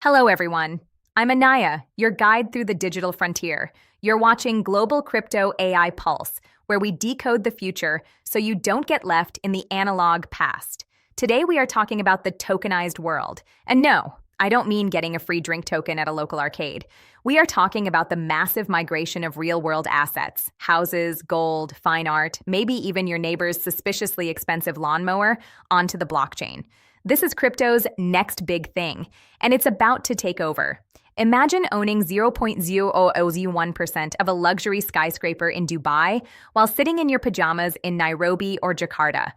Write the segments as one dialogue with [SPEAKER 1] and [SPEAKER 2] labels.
[SPEAKER 1] Hello, everyone. I'm Anaya, your guide through the digital frontier. You're watching Global Crypto AI Pulse, where we decode the future so you don't get left in the analog past. Today, we are talking about the tokenized world. And no, I don't mean getting a free drink token at a local arcade. We are talking about the massive migration of real-world assets, houses, gold, fine art, maybe even your neighbor's suspiciously expensive lawnmower, onto the blockchain. This is crypto's next big thing, and it's about to take over. Imagine owning 0.0001% of a luxury skyscraper in Dubai while sitting in your pajamas in Nairobi or Jakarta.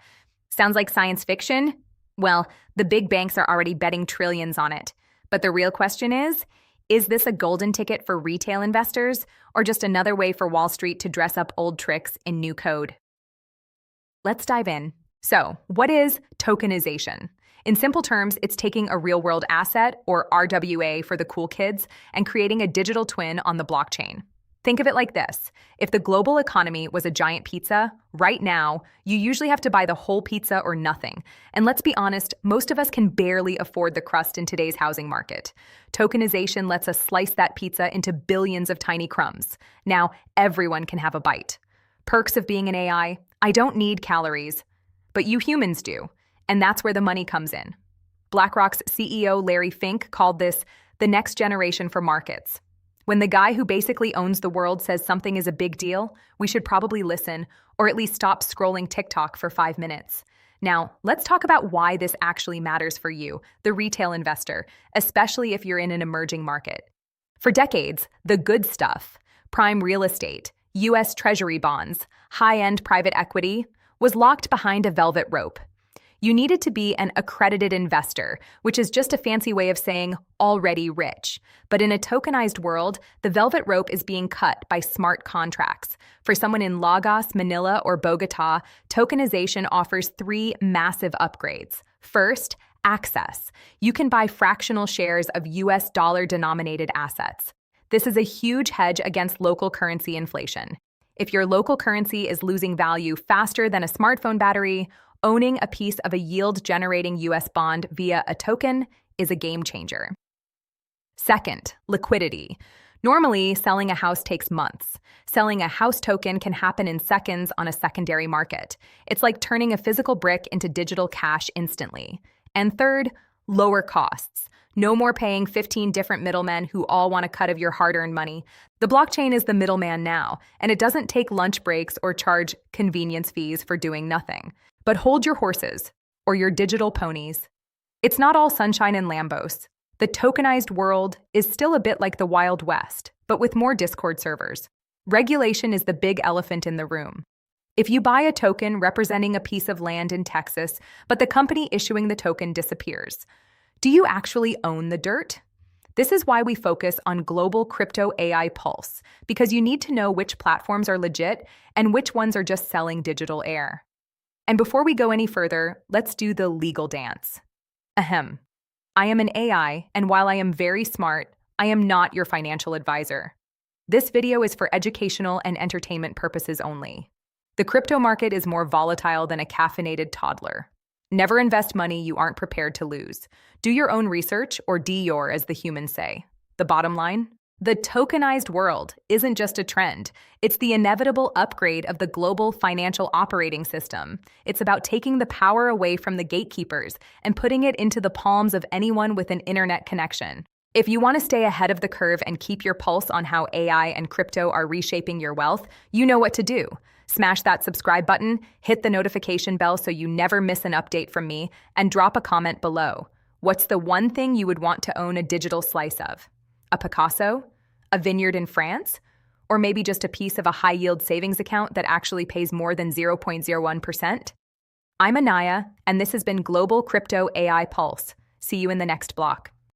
[SPEAKER 1] Sounds like science fiction? Well, the big banks are already betting trillions on it. But the real question is this a golden ticket for retail investors or just another way for Wall Street to dress up old tricks in new code? Let's dive in. So, what is tokenization? In simple terms, it's taking a real-world asset, or RWA for the cool kids, and creating a digital twin on the blockchain. Think of it like this. If the global economy was a giant pizza, right now, you usually have to buy the whole pizza or nothing. And let's be honest, most of us can barely afford the crust in today's housing market. Tokenization lets us slice that pizza into billions of tiny crumbs. Now, everyone can have a bite. Perks of being an AI: I don't need calories, but you humans do. And that's where the money comes in. BlackRock's CEO Larry Fink called this the next generation for markets. When the guy who basically owns the world says something is a big deal, we should probably listen, or at least stop scrolling TikTok for 5 minutes. Now, let's talk about why this actually matters for you, the retail investor, especially if you're in an emerging market. For decades, the good stuff, prime real estate, US Treasury bonds, high-end private equity, was locked behind a velvet rope. You needed to be an accredited investor, which is just a fancy way of saying already rich. But in a tokenized world, the velvet rope is being cut by smart contracts. For someone in Lagos, Manila, or Bogota, tokenization offers 3 massive upgrades. First, access. You can buy fractional shares of US dollar-denominated assets. This is a huge hedge against local currency inflation. If your local currency is losing value faster than a smartphone battery, owning a piece of a yield-generating US bond via a token is a game changer. Second, liquidity. Normally, selling a house takes months. Selling a house token can happen in seconds on a secondary market. It's like turning a physical brick into digital cash instantly. And third, lower costs. No more paying 15 different middlemen who all want a cut of your hard-earned money. The blockchain is the middleman now, and it doesn't take lunch breaks or charge convenience fees for doing nothing. But hold your horses, or your digital ponies. It's not all sunshine and Lambos. The tokenized world is still a bit like the Wild West, but with more Discord servers. Regulation is the big elephant in the room. If you buy a token representing a piece of land in Texas, but the company issuing the token disappears, do you actually own the dirt? This is why we focus on Global Crypto AI Pulse, because you need to know which platforms are legit and which ones are just selling digital air. And before we go any further, let's do the legal dance. Ahem. I am an AI, and while I am very smart, I am not your financial advisor. This video is for educational and entertainment purposes only. The crypto market is more volatile than a caffeinated toddler. Never invest money you aren't prepared to lose. Do your own research, or DYOR, as the humans say. The bottom line? The tokenized world isn't just a trend. It's the inevitable upgrade of the global financial operating system. It's about taking the power away from the gatekeepers and putting it into the palms of anyone with an internet connection. If you want to stay ahead of the curve and keep your pulse on how AI and crypto are reshaping your wealth, you know what to do. Smash that subscribe button, hit the notification bell so you never miss an update from me, and drop a comment below. What's the one thing you would want to own a digital slice of? A Picasso? A vineyard in France? Or maybe just a piece of a high-yield savings account that actually pays more than 0.01%? I'm Anaya, and this has been Global Crypto AI Pulse. See you in the next block.